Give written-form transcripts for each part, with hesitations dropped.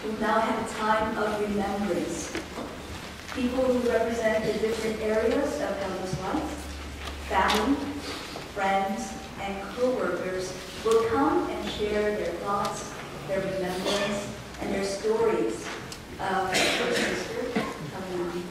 will now have a time of remembrance. People who represent the different areas of Helen's life, family, friends, and co-workers will come and share their thoughts, their remembrance, and their stories of her sister, Helen.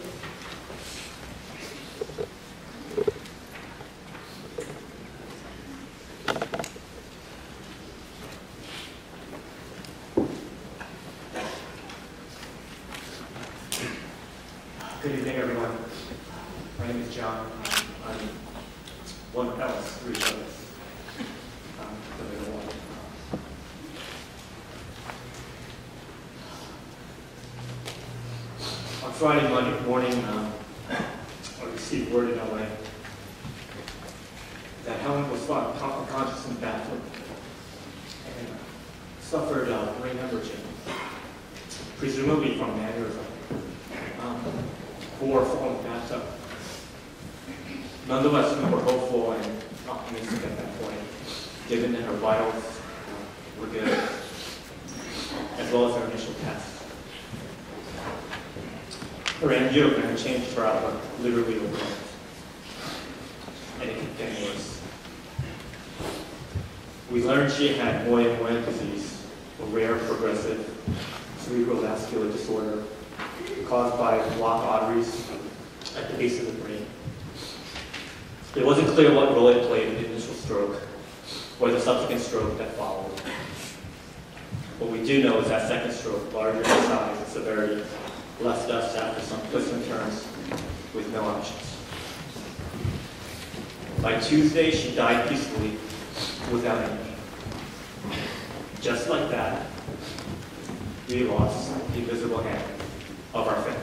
Good evening, everyone. My name is John. I'm one of Helen's three brothers. The middle one. On Friday morning, I received word in LA that Helen was found unconscious in the bathroom and suffered brain hemorrhage, presumably from an aneurysm. Or falling bathtub. None of us were hopeful and optimistic at that point, given that her vitals were good, as well as her initial tests. Her angiogram changed her outlook literally overnight, and it kept getting worse. We learned she had Moyen disease, a rare progressive cerebral vascular disorder caused by blocked arteries at the base of the brain. It wasn't clear what role it played in the initial stroke or the subsequent stroke that followed. What we do know is that second stroke, larger in size and severity, left us after some twists and turns with no options. By Tuesday, she died peacefully without any. Just like that, we lost the invisible hand of our family.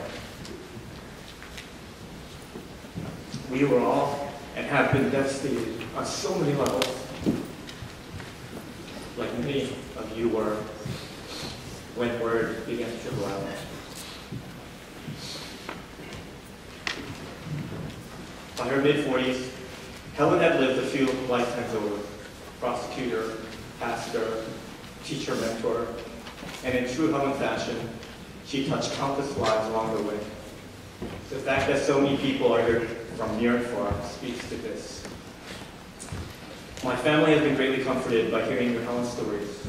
We were all and have been devastated on so many levels, like many of you were when word began to trickle out. By her mid-40s, Helen had lived a few lifetimes over: prosecutor, pastor, teacher, mentor, and in true Helen fashion, she touched countless lives along the way. The fact that so many people are here from near and far speaks to this. My family has been greatly comforted by hearing your Helen stories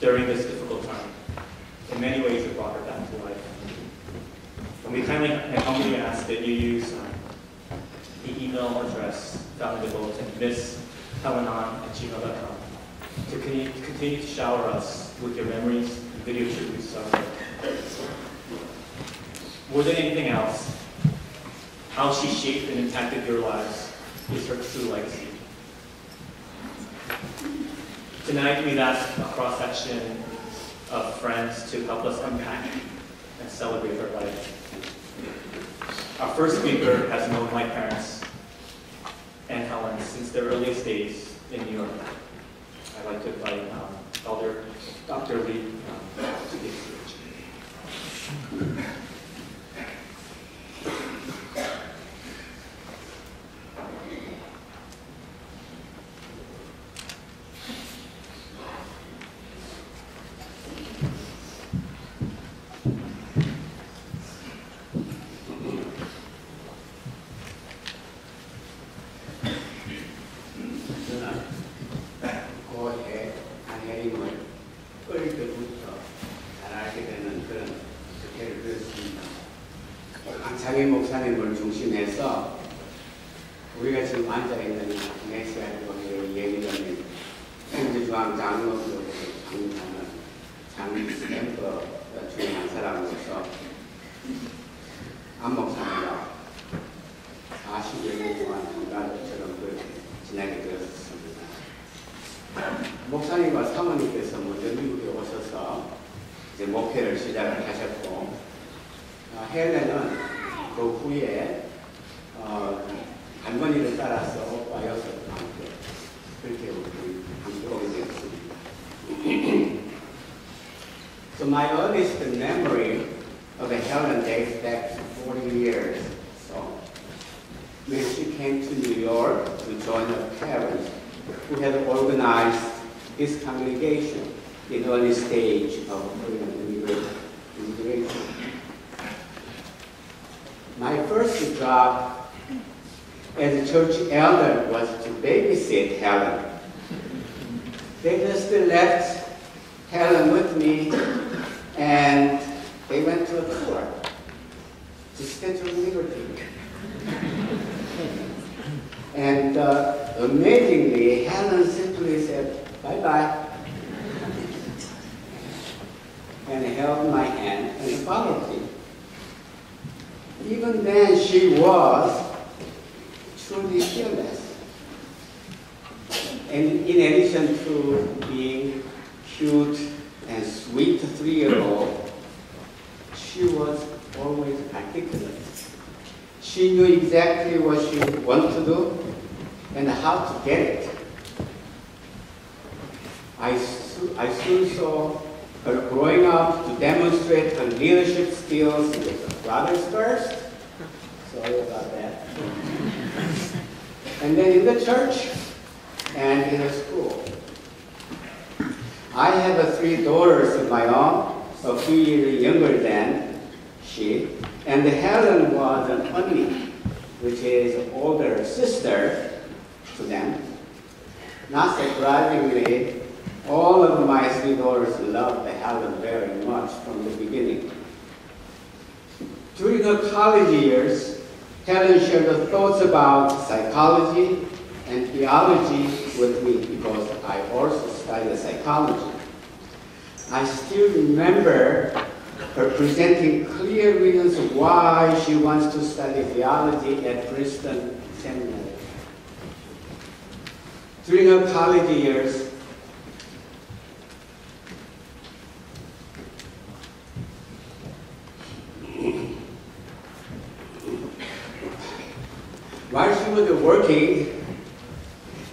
during this difficult time. In many ways, it brought her back to life. And we kindly and humbly ask that you use the email address found in the bulletin, misshelenon@gmail.com, to continue to shower us with your memories and video tributes of her. More than anything else, how she shaped and impacted your lives is her true legacy. Tonight, we've asked a cross-section of friends to help us unpack and celebrate her life. Our first speaker has known my parents and Helen since their earliest days in New York. I'd like to invite Elder Dr. Lee to the stage. 장애 목사님을 중심해서 우리가 지금 앉아있는 메시아교회의 예비전인 행주중앙 장로교회 장로하는 멤버 중에 한 사람으로서 안 목사님과 40여 년 동안 가족처럼 그렇게 지내게 되었습니다. 목사님과 사모님께서 먼저 미국에 오셔서 이제 목회를 시작을 하셨고, 헬렌은 그 후에 할머니를 따라서 오빠 여섯과 함께 그렇게 함께 오게 되었습니다. So my earliest memory of Helen dates back 40 years. So when she came to New York to join her parents, who had organized this congregation in early stage of immigrant job as a church elder was to babysit Helen. They just left Helen with me, and they went to a tour to Statue of Liberty. And amazingly, Helen simply said, "Bye-bye," and held my hand and followed me. Even then, she was truly fearless. And in addition to being cute and sweet 3-year-old, she was always articulate. She knew exactly what she wanted to do and how to get it. I soon saw her growing up to demonstrate her leadership skills with her brothers first. Sorry about that. And then in the church and in the school. I have 3 daughters of my own, a few years younger than she, and Helen was an only, which is an older sister to them. Not surprisingly, all of my 3 daughters loved Helen very much from the beginning. During her college years, Helen shared her thoughts about psychology and theology with me because I also studied psychology. I still remember her presenting clear reasons why she wants to study theology at Princeton Seminary. During her college years, while she was working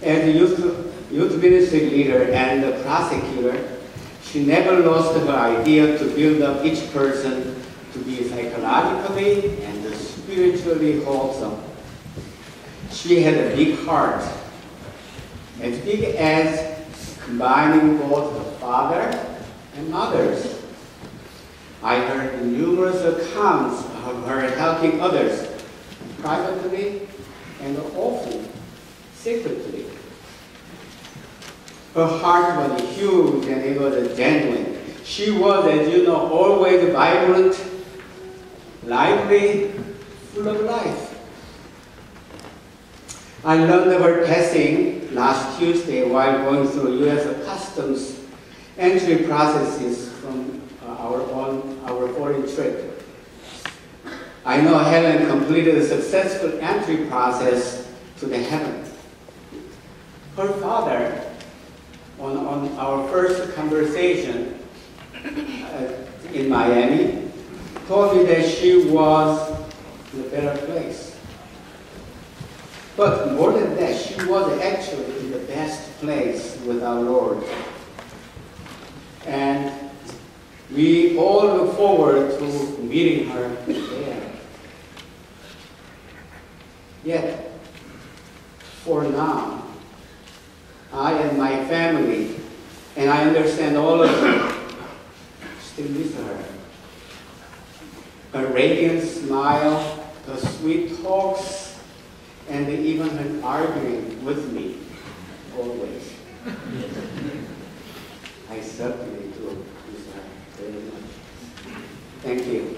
as a youth ministry leader and a prosecutor, she never lost her idea to build up each person to be psychologically and spiritually wholesome. She had a big heart, as big as combining both her father and mother's. I heard numerous accounts of her helping others privately and often secretly. Her heart was huge and it was genuine. She was, as you know, always vibrant, lively, full of life. I learned of her passing last Tuesday while going through U.S. Customs entry processes from our foreign trip. I know Helen completed a successful entry process to the heaven. Her father, on our first conversation in Miami, told me that she was in a better place. But more than that, she was actually in the best place with our Lord. And we all look forward to meeting her there. Yet, for now, I and my family, and I understand all of you, still miss her. Her radiant smile, her sweet talks, and even her arguing with me, always. I certainly do miss her very much. Thank you.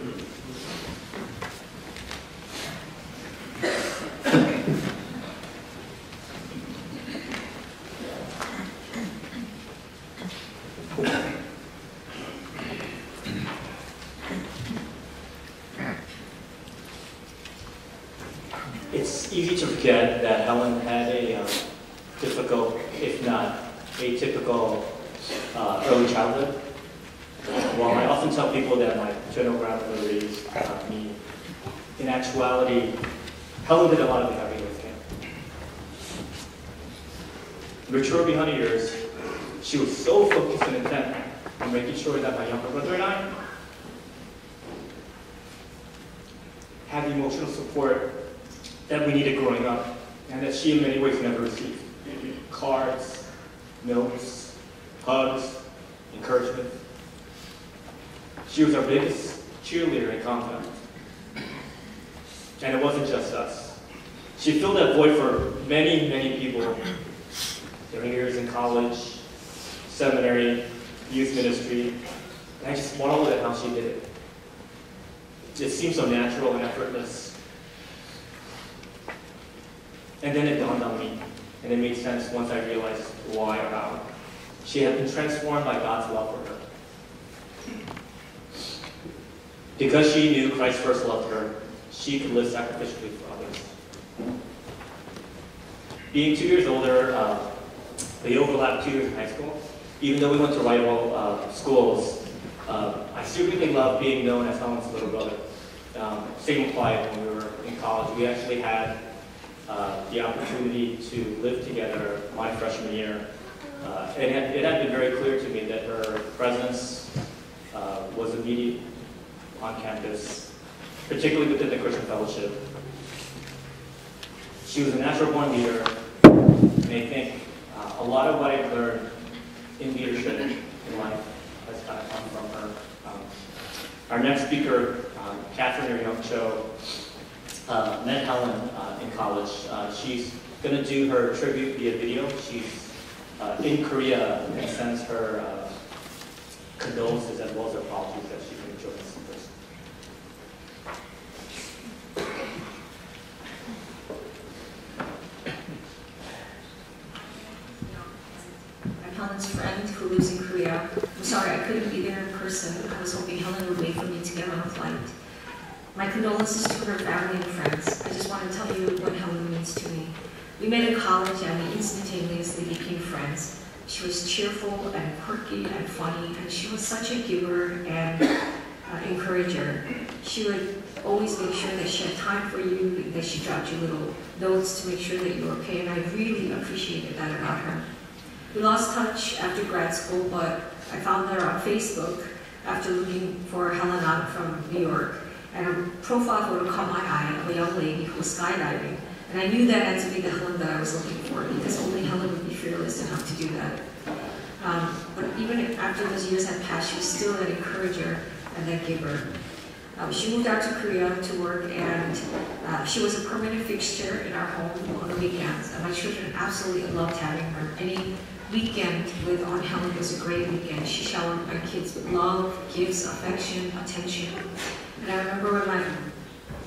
It's easy to forget that Helen had a difficult, if not atypical, early childhood. While I often tell people that my paternal grandmother raised me, in actuality, Helen did a lot of the heavy lifting. Mature behind the years, she was so focused and intent on making sure that my younger brother and I had the emotional support that we needed growing up, and that she in many ways never received. Cards, notes, hugs, encouragement. She was our biggest cheerleader in contact. And it wasn't just us. She filled that void for many, many people during years in college, seminary, youth ministry. And I just marveled at how she did it. It seemed so natural and effortless. And then it dawned on me, and it made sense once I realized why or how. She had been transformed by God's love for her. Because she knew Christ first loved her, she could live sacrificially for others. Being 2 years older, they overlapped 2 years in high school. Even though we went to rival schools, I secretly loved being known as Helen's little brother. Same applied when we were in college. We actually had the opportunity to live together my freshman year. And it had been very clear to me that her presence was immediate on campus, particularly within the Christian fellowship. She was a natural-born leader, and I think a lot of what I've learned in leadership in life has kind of come from her. Our next speaker, Catherine Young Cho, met Helen in college. She's going to do her tribute via video. She's in Korea and sends her condolences as well as her apologies that she can join us in person. I'm Helen's friend who lives in Korea. I'm sorry I couldn't be there in person. I was hoping Helen would wait for me to get on a flight. My condolences to her family and friends. I just want to tell you what Helen means to me. We met in college and we instantaneously became friends. She was cheerful and quirky and funny, and she was such a giver and encourager. She would always make sure that she had time for you, that she dropped you little notes to make sure that you were okay, and I really appreciated that about her. We lost touch after grad school, but I found her on Facebook after looking for Helen out from New York, and her profile photo caught my eye of a young lady who was skydiving. And I knew that had to be the Helen that I was looking for, because only Helen would be fearless enough to do that. But even after those years had passed, she was still that encourager and that giver. She moved out to Korea to work, and she was a permanent fixture in our home on the weekends. And my children absolutely loved having her. Any weekend with Aunt Helen was a great weekend. She showered my kids with love, gifts, affection, attention. And I remember when my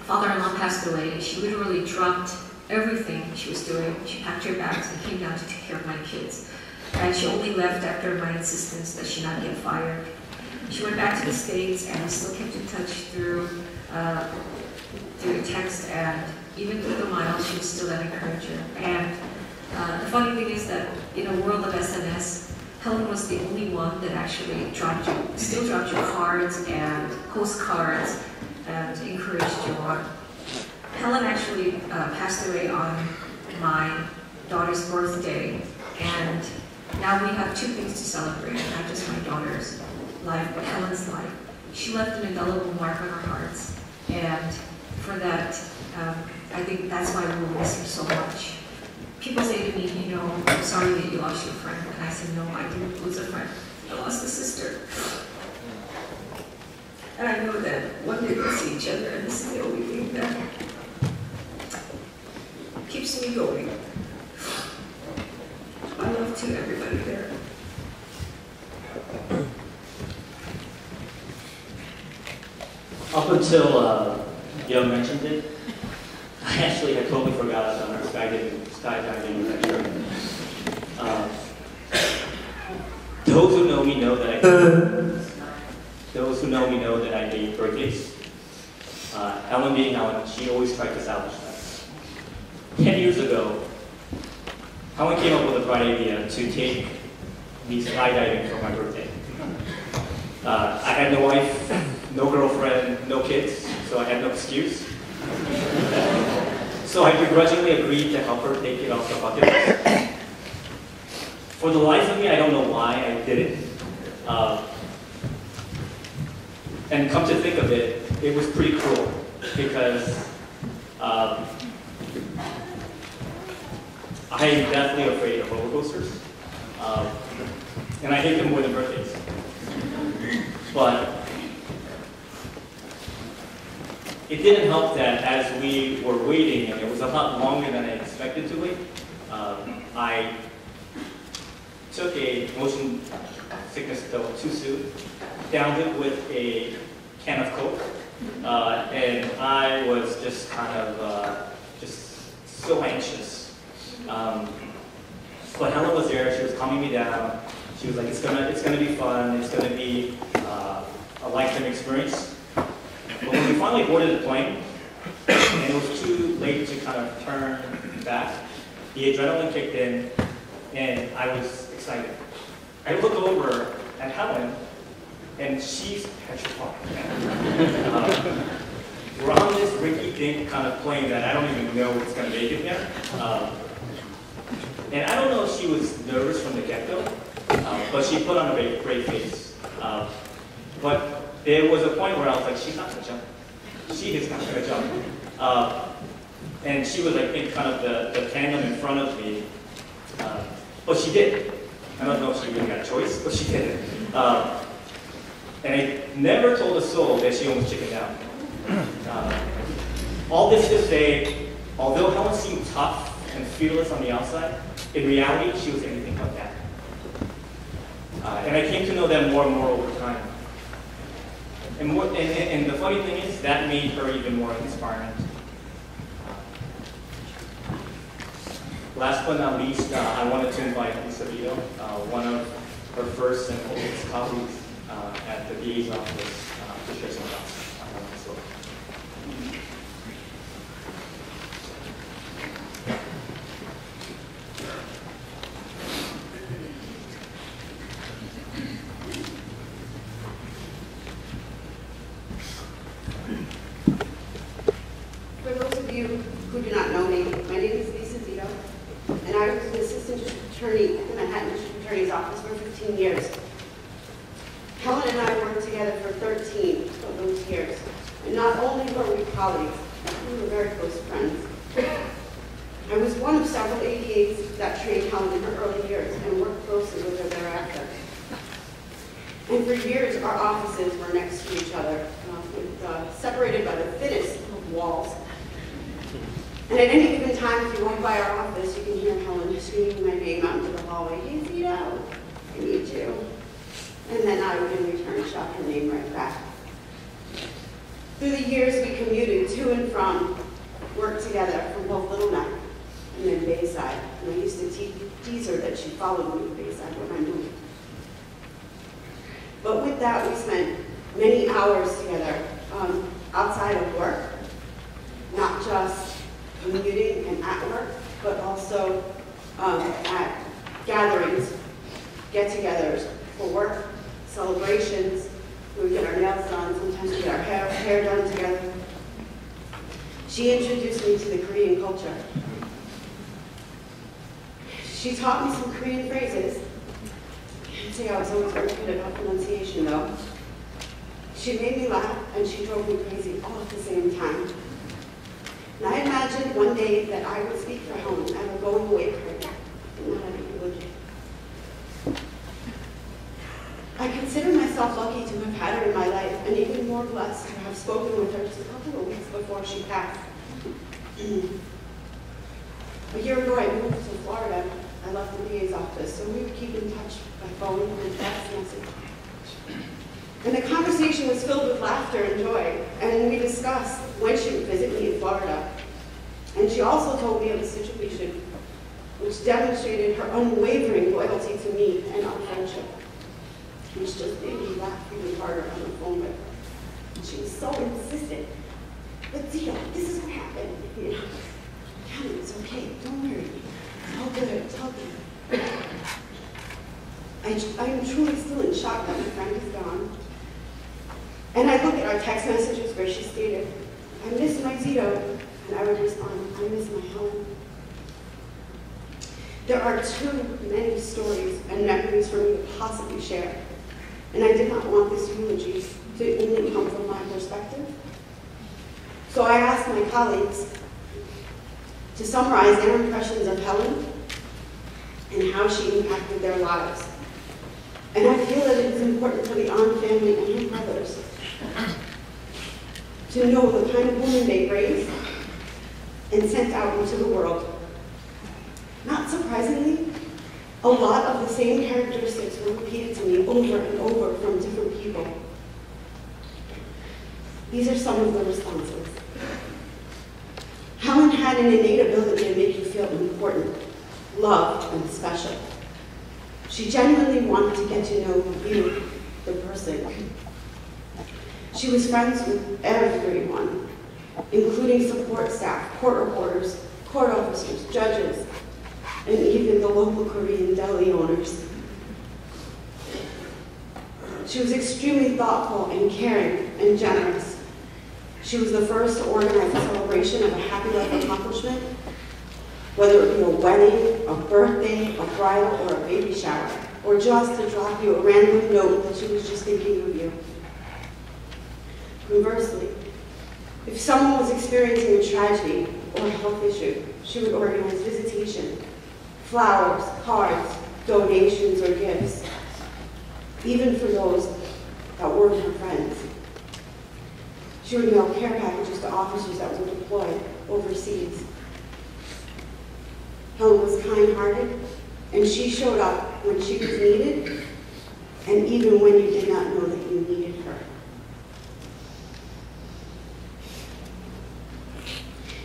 father-in-law passed away, she literally dropped everything she was doing. She packed her bags and came down to take care of my kids. And she only left after my insistence that she not get fired. She went back to the States, and we still kept in touch through text, and even through the miles, she was still that encourager. And the funny thing is that in a world of SNS, Helen was the only one that actually still dropped you cards and postcards and encouraged you on. Helen actually passed away on my daughter's birthday, and now we have two things to celebrate, not just my daughter's life, but Helen's life. She left an indelible mark on our hearts, and for that, I think that's why we will miss her so much. People say to me, you know, I'm sorry that you lost your friend, and I said, no, I didn't lose a friend. I lost a sister. And I know that one day we'll see each other, and this is the only thing that keeps me going. I love to everybody there. Up until Young mentioned it, I actually had totally forgot about our skydiving adventure. Those who know me know that I hate birthdays. Helen being Helen, she always tried to salvage that. 10 years ago, Helen came up with a bright idea to take me skydiving for my birthday. I had no wife, no girlfriend, no kids, so I had no excuse. So I begrudgingly agreed to help her take it off the bucket list. For the life of me, I don't know why I did it. And come to think of it, it was pretty cruel, because I am definitely afraid of roller coasters, and I hate them more than birthdays. But it didn't help that as we were waiting, and it was a lot longer than I expected to wait, I took a motion sickness pill too soon, downed it with a can of Coke, and I was just kind of just so anxious. But Helen was there. She was calming me down. She was like, "It's gonna be fun. It's gonna be a lifetime experience." But when we finally boarded the plane, and it was too late to kind of turn back, the adrenaline kicked in, and I was excited. I looked over at Helen, and she's petrified. We're on this rinky-dink kind of plane that I don't even know if it's going to make it there. And I don't know if she was nervous from the get-go, but she put on a great face. But there was a point where I was like, she's not going to jump. She is not going to jump. And she was, I think, kind of the tandem in front of me. But she did. I don't know if she really got a choice, but she did it. And I never told a soul that she almost chickened out. All this to say, although Helen seemed tough and fearless on the outside, in reality, she was anything but that. And I came to know that more and more over time. And the funny thing is, that made her even more inspiring. Last but not least, I wanted to invite Lisa Vito, one of her first and oldest colleagues at the VA's office, to share some thoughts. For those of you who do not know me, my name is Lisa Vito, and I was an assistant district attorney at the Manhattan District Attorney's Office for 15 years. Helen and I worked together for 13 of those years, and not only were we colleagues, we were very close friends. I was one of several ADAs that trained Helen in her early years and worked closely with her thereafter. And for years, our offices were next to each other, separated by the thinnest of walls. And at any given time, if you walk by our office, you can hear Helen screaming my name out into the hallway, "Hey, Zito, I need you." And then I would in return shout her name right back. Through the years, we commuted to and from work together from both Little Neck and then Bayside. And I used to tease her that she followed me to Bayside when I moved. But with that, we spent many hours together outside of work, not just commuting and at work, but also at gatherings, get-togethers for work, celebrations. We would get our nails done, sometimes we get our hair done together. She introduced me to the Korean culture. She taught me some Korean phrases. I'd say I was always very good at pronunciation, though. She made me laugh, and she drove me crazy all at the same time. And I imagined one day that I would speak for Helen at a going away party, and not at a religion. I consider myself lucky to have had her in my life, and even more blessed to have spoken with her just a couple of weeks before she passed. A year ago, I moved to Florida. I left the VA's office, so we would keep in touch by phone and text message. And the conversation was filled with laughter and joy, and we discussed when she would visit me in Florida. And she also told me of a situation which demonstrated her unwavering loyalty to me and our friendship, which just made me laugh even harder on the phone with her. She was so insistent. "But Zito, this is what happened. You know, tell me it's okay. Don't worry. It's all good. It's all good." I am truly still in shock that my friend is gone. And I look at our text messages where she stated, "I miss my Zito," and I would respond, "I miss my Helen." There are too many stories and memories for me to possibly share, and I did not want this eulogy to only come from my perspective. So I asked my colleagues to summarize their impressions of Helen and how she impacted their lives. And I feel that it is important for the Ahn family and her brothers to know the kind of woman they raised and sent out into the world. Not surprisingly, a lot of the same characteristics were repeated to me over and over from different people. These are some of the responses. Helen had an innate ability to make you feel important, loved, and special. She genuinely wanted to get to know you, the person. She was friends with everyone, including support staff, court reporters, court officers, judges, and even the local Korean deli owners. She was extremely thoughtful and caring and generous. She was the first to organize a celebration of a happy life accomplishment, whether it be a wedding, a birthday, a bridal, or a baby shower, or just to drop you a random note that she was just thinking of you. Conversely, if someone was experiencing a tragedy or a health issue, she would organize visitation, flowers, cards, donations, or gifts, even for those that weren't her friends. She would mail care packages to officers that were deployed overseas. Helen was kind-hearted, and she showed up when she was needed, and even when you did not know that you needed her.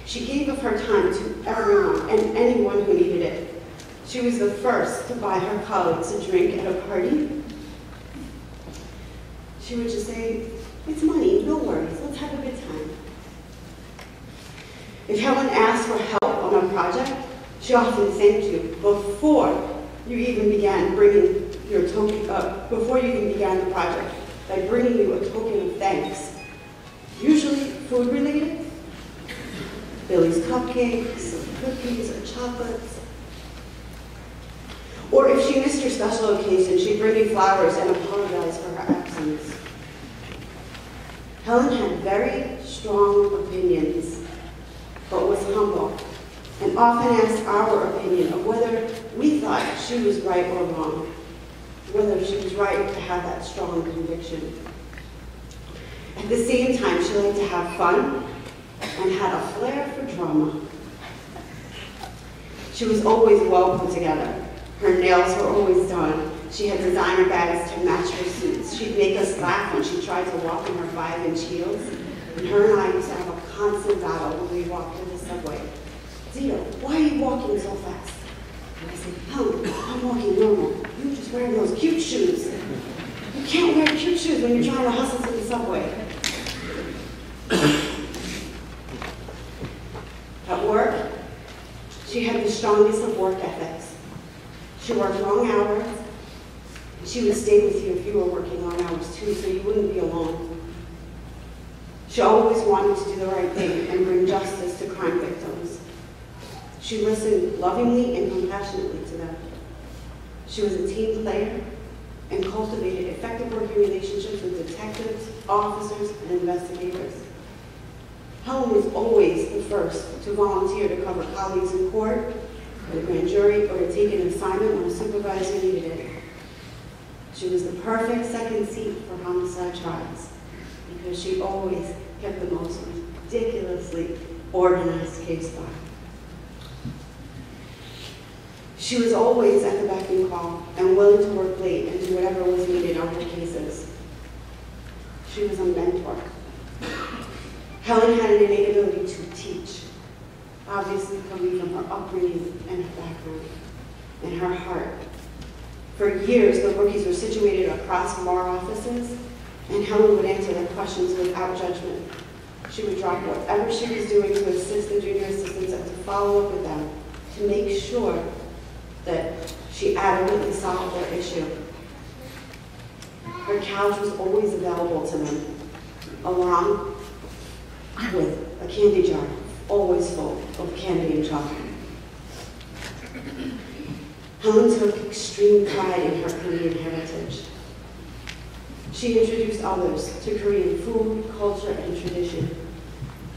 She gave of her time to everyone and anyone who needed it. She was the first to buy her colleagues a drink at a party. She would just say, "It's money, no worries, let's have a good time." If Helen asked for help on a project, she often thanked you before you even began bringing your token up, before you even began the project, by bringing you a token of thanks. Usually food related, Billy's cupcakes, or cookies, or chocolates. Or if she missed your special occasion, she'd bring you flowers and apologize for her absence. Helen had very strong opinions, but was humble, and often asked our opinion of whether we thought she was right or wrong, whether she was right to have that strong conviction. At the same time, she liked to have fun and had a flair for drama. She was always well put together. Her nails were always done. She had designer bags to match her suits. She'd make us laugh when she tried to walk in her 5-inch heels. And her and I used to have a constant battle when we walked to the subway. "Zita, why are you walking so fast?" And I said, "Helen, I'm walking normal. You're just wearing those cute shoes. You can't wear cute shoes when you're trying to hustle to the subway." At work, she had the strongest of work ethics. She worked long hours. She would stay with you if you were working long hours too, so you wouldn't be alone. She always wanted to do the right thing and bring justice to crime victims. She listened lovingly and compassionately to them. She was a team player and cultivated effective working relationships with detectives, officers, and investigators. Helen was always the first to volunteer to cover colleagues in court, or the grand jury, or to take an assignment when a supervisor needed it. She was the perfect second seat for homicide trials because she always kept the most ridiculously organized case file. She was always at the beck and call and willing to work late and do whatever was needed on her cases. She was a mentor. Helen had an innate ability to teach, obviously coming from her upbringing and her background and her heart. For years, the rookies were situated across bar offices, and Helen would answer their questions without judgment. She would drop whatever she was doing to assist the junior assistants and to follow up with them to make sure that she adequately solved their issue. Her couch was always available to them, along with a candy jar, always full of candy and chocolate. Helen took extreme pride in her Korean heritage. She introduced others to Korean food, culture, and tradition.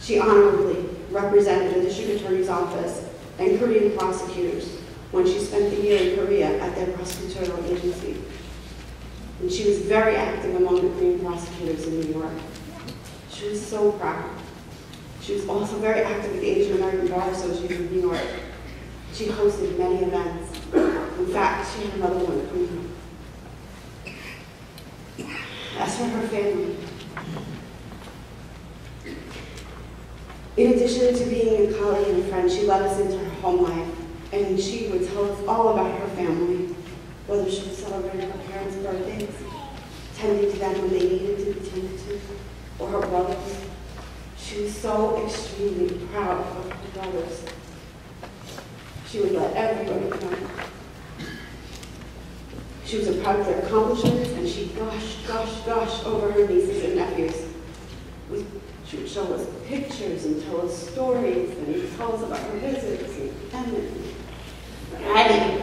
She honorably represented the district attorney's office and Korean prosecutors when she spent the year in Korea at their prosecutorial agency. And she was very active among the Korean prosecutors in New York. She She was so proud. She was also very active with the Asian American Bar Association of New York. She hosted many events. In fact, she had another one coming up. As for her family, in addition to being a colleague and a friend, she let us into her home life, and she would tell us all about her family, whether she was celebrating her parents' birthdays, tending to them when they needed to be tended to, or her brothers. She was so extremely proud of her brothers. She would let everybody know. She was proud of their accomplishments, and she gushed over her nieces and nephews. She would show us pictures and tell us stories, and tell us about her visits and Emmett and Addie.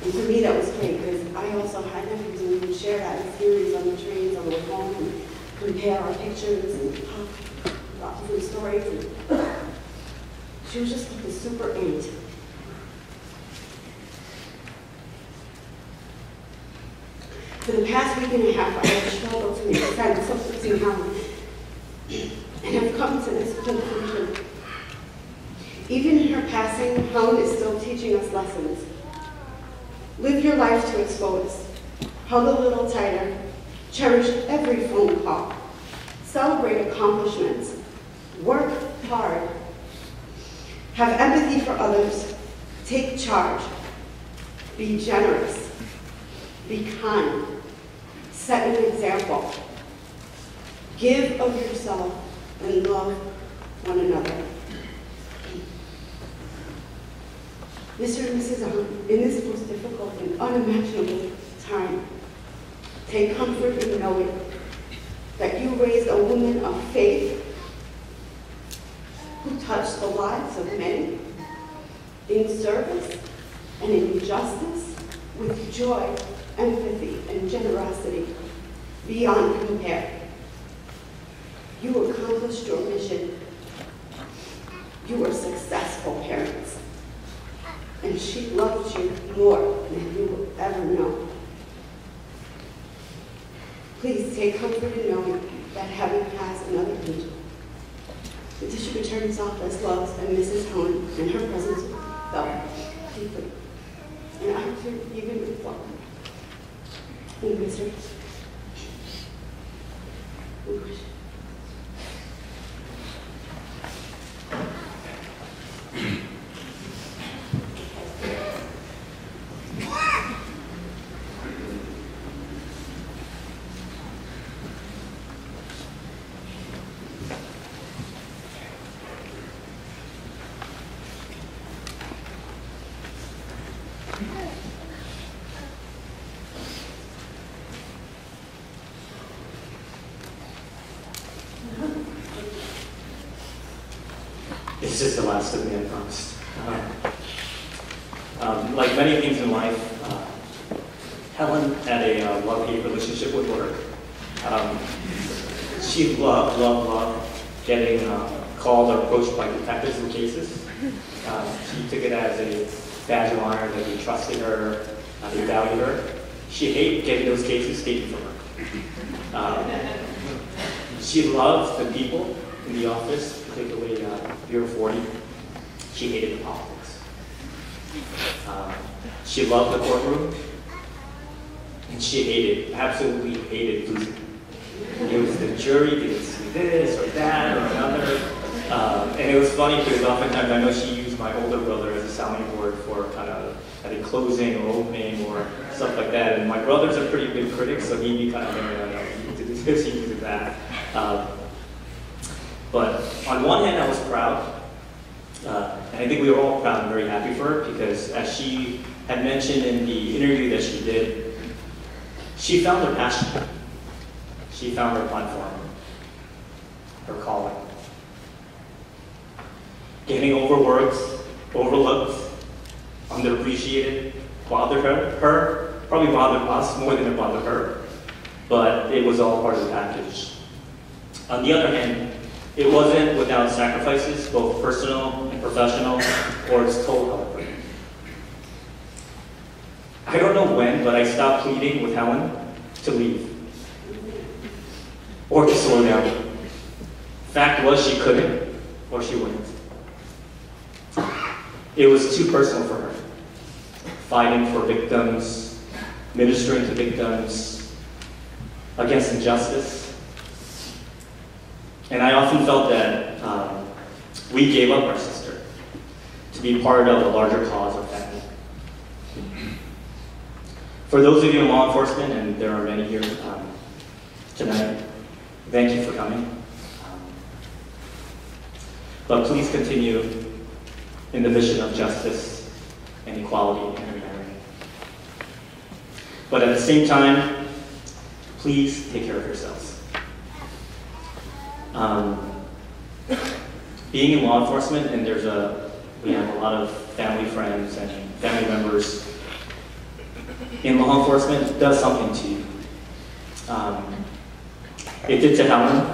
And for me, that was great, because I also had nephews, and we would share that experience on the trains on the way home and compare our pictures and talk about different stories. And she was just like a super aunt. For the past week and a half, I have struggled to make friends in Helen, and have come to this conclusion. Even in her passing, Helen is still teaching us lessons. Live your life to its fullest. Hug a little tighter. Cherish every phone call. Celebrate accomplishments. Work hard. Have empathy for others. Take charge. Be generous. Be kind. Set an example. Give of yourself and love one another. Mr. and Mrs. Ahn, in this most difficult and unimaginable time, take comfort in knowing that you raised a woman of faith who touched the lives of many in service and in justice with joy, empathy, and generosity beyond compare. You accomplished your mission. You were successful parents. And she loved you more than you will ever know. Please take comfort in knowing that heaven has another angel. The district attorney's office loves and misses Helen, and her presence felt deeply. And I too even reflect and miss her. It's just the last of me, I promised. Like many things in life, Helen had a love-hate relationship with work. She loved getting called or approached by detectives in cases. She took it as a badge of honor that they trusted her, they valued her. She hated getting those cases taken from her. She loved the people in the office, particularly Bureau 40. She hated the politics. She loved the courtroom, and she absolutely hated losing. It was the jury didn't see this or that or another. And it was funny because oftentimes I know she used my older brother as a sounding board for kind of at a closing or opening or stuff like that. And my brother's a pretty big critic, so he'd be kind of there, you need to do this, you need to do that. But on one hand, I was proud. And I think we were all proud and very happy for her because as she had mentioned in the interview that she did, she found her passion. She found her platform, her calling. Getting overworked, overlooked, underappreciated, bothered her, probably bothered us more than it bothered her, but it was all part of the package. On the other hand, it wasn't without sacrifices, both personal and professional, or its toll, however. I don't know when, but I stopped pleading with Helen to leave. or to slow down. Fact was, she couldn't, or she wouldn't. It was too personal for her. Fighting for victims, ministering to victims, against injustice. And I often felt that we gave up our sister to be part of a larger cause of family. For those of you in law enforcement, and there are many here tonight, thank you for coming. But please continue in the mission of justice and equality in America. But at the same time, please take care of yourselves. Being in law enforcement, and we have a lot of family friends and family members in law enforcement, does something to you. It did to Helen,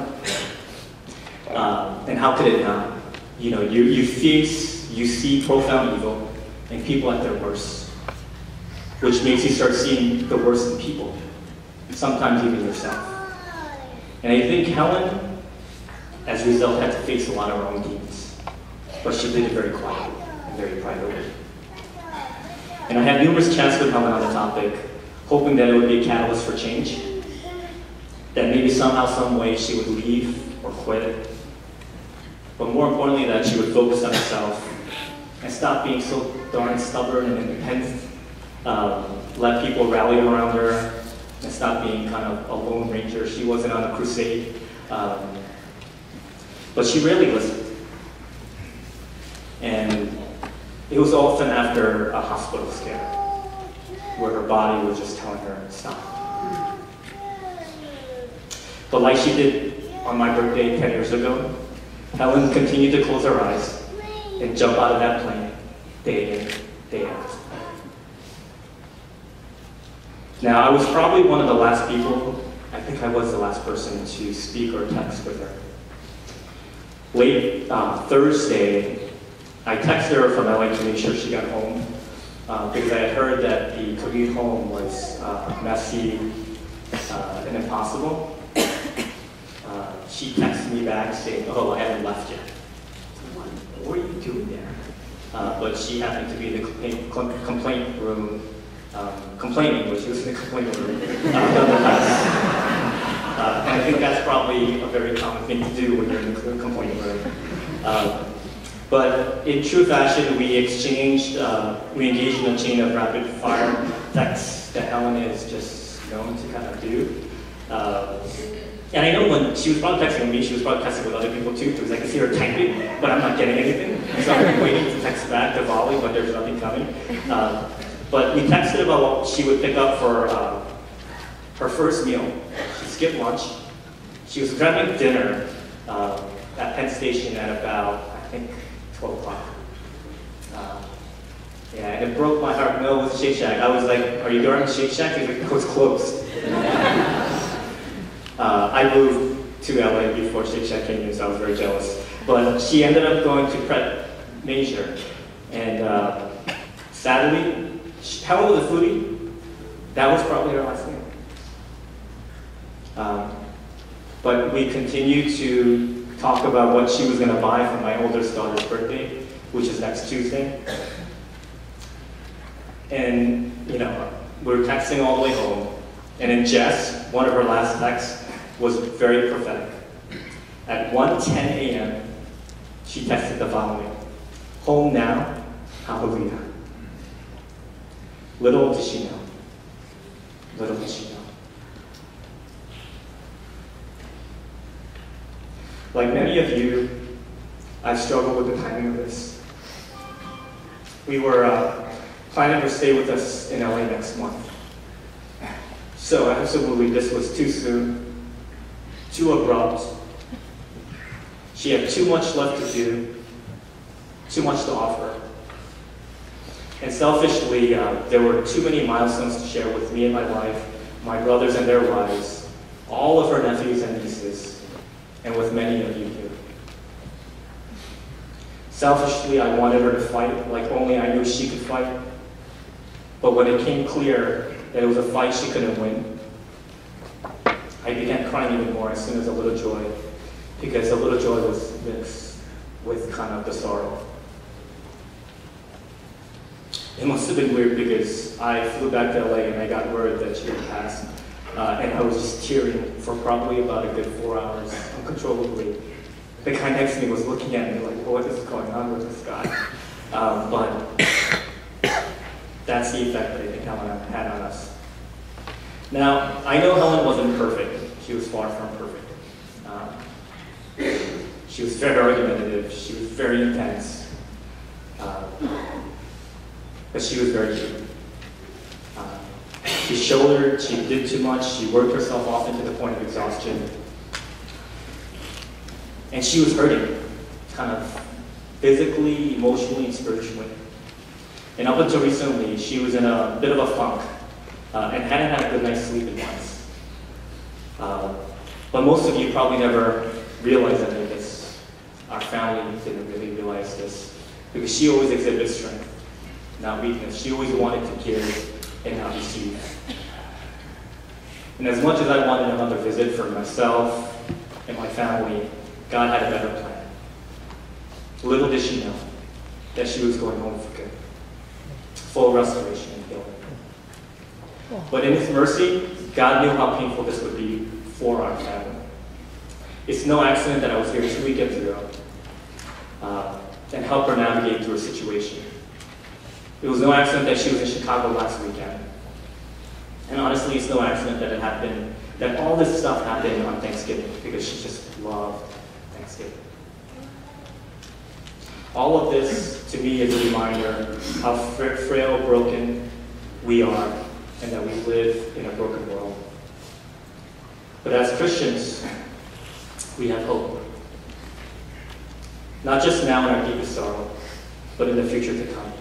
and how could it not? You see profound evil and people at their worst, which makes you start seeing the worst in people, sometimes even yourself. And I think Helen, as a result, had to face a lot of her own demons, but she did it very quietly and very privately. And I had numerous chats with Helen on the topic, hoping that it would be a catalyst for change, that maybe somehow, some way she would leave or quit, but more importantly, that she would focus on herself and stop being so darn stubborn and independent, let people rally around her, and stop being kind of a lone ranger. She wasn't on a crusade, but she rarely listened. And it was often after a hospital scare, where her body was just telling her, stop. But like she did on my birthday 10 years ago, Helen continued to close her eyes and jump out of that plane day in, day out. Now, I was probably one of the last people, I think I was the last person to speak or text with her. Late Thursday, I texted her from LA to make sure she got home, because I had heard that the commute home was messy and impossible. She texted me back saying, oh, I haven't left yet. What are you doing there? But she happened to be in the complaint room, complaining, but she was in the complaint room nonetheless. And I think that's probably a very common thing to do when you're in the complaint room. But in true fashion, we engaged in a chain of rapid fire texts that Helen is just known to kind of do. And I know when she was probably texting me, she was probably texting with other people too, because I could see her typing, but I'm not getting anything. So I'm waiting to text back to volley, but there's nothing coming. But we texted about what she would pick up for her first meal. She skipped lunch. She was grabbing dinner at Penn Station at about, I think, 12 o'clock. Yeah, and it broke my heart. No, it was Shake Shack. I was like, are you going to Shake Shack? She's like, no, it's closed. I moved to LA before Shake Shack came in, so I was very jealous. But she ended up going to Pret Major. And sadly, Helen was a foodie. That was probably her last name. But we continued to talk about what she was going to buy for my oldest daughter's birthday, which is next Tuesday. And, we were texting all the way home. And in Jess, one of her last texts was very prophetic. At 1:10 a.m., she texted the following: home now, hallelujah. Little did she know. Little did she know. Like many of you, I've struggled with the timing of this. We were planning to stay with us in LA next month. So absolutely, this was too soon, too abrupt. She had too much left to do, too much to offer. And selfishly, there were too many milestones to share with me and my wife, my brothers and their wives, all of her nephews and nieces, and with many of you here. Selfishly, I wanted her to fight like only I knew she could fight. But when it came clear that it was a fight she couldn't win, I began crying even more as soon as a little joy, because a little joy was mixed with kind of the sorrow. It must have been weird because I flew back to LA and I got word that she had passed. And I was just tearing for probably about a good 4 hours uncontrollably. The guy next to me was looking at me like, what is going on with this guy? But that's the effect that I think Helen had on us. Now, I know Helen wasn't perfect. She was far from perfect. She was very argumentative. She was very intense. But she was very human. She shouldered, she did too much, she worked herself often to the point of exhaustion. And she was hurting, kind of physically, emotionally, and spiritually. And up until recently, she was in a bit of a funk and hadn't had a good night's sleep in months. But most of you probably never realized any of this. Our family didn't really realize this because she always exhibited strength, not weakness. She always wanted to give and not receive. And as much as I wanted another visit for myself and my family, God had a better plan. Little did she know that she was going home for good, full restoration and healing. But in His mercy, God knew how painful this would be for our family. It's no accident that I was here 2 weekends ago and helped her navigate through a situation. It was no accident that she was in Chicago last weekend. And honestly, it's no accident that it happened, that all this stuff happened on Thanksgiving, because she just loved Thanksgiving. All of this, to me, is a reminder how frail, broken we are, and that we live in a broken world. But as Christians, we have hope. Not just now in our deepest sorrow, but in the future to come.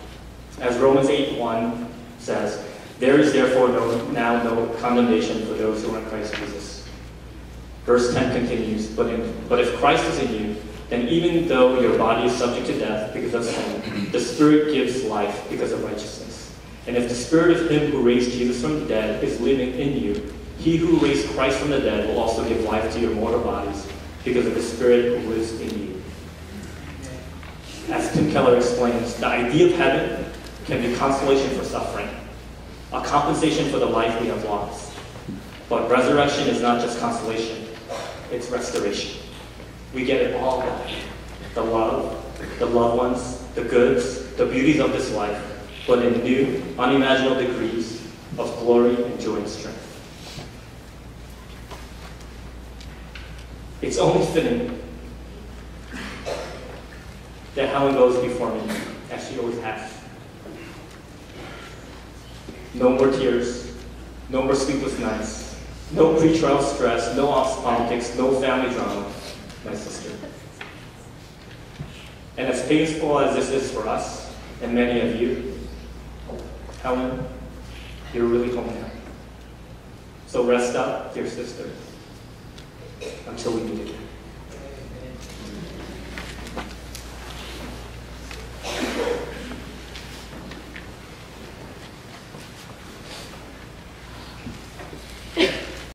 As Romans 8:1 says, there is therefore now no condemnation for those who are in Christ Jesus. Verse 10 continues, but if Christ is in you, then even though your body is subject to death because of sin, the Spirit gives life because of righteousness. And if the Spirit of Him who raised Jesus from the dead is living in you, He who raised Christ from the dead will also give life to your mortal bodies because of the Spirit who lives in you. As Tim Keller explains, the idea of heaven can be consolation for suffering, a compensation for the life we have lost. But resurrection is not just consolation, it's restoration. We get it all back. The love, the loved ones, the goods, the beauties of this life, but in new, unimaginable degrees of glory and joy and strength. It's only fitting that Helen goes before me, as she always has. No more tears, no more sleepless nights, no pretrial stress, no office politics, no family drama, my sister. And as painful as this is for us, and many of you, Helen, you're really home now. So rest up, dear sister, until we meet again.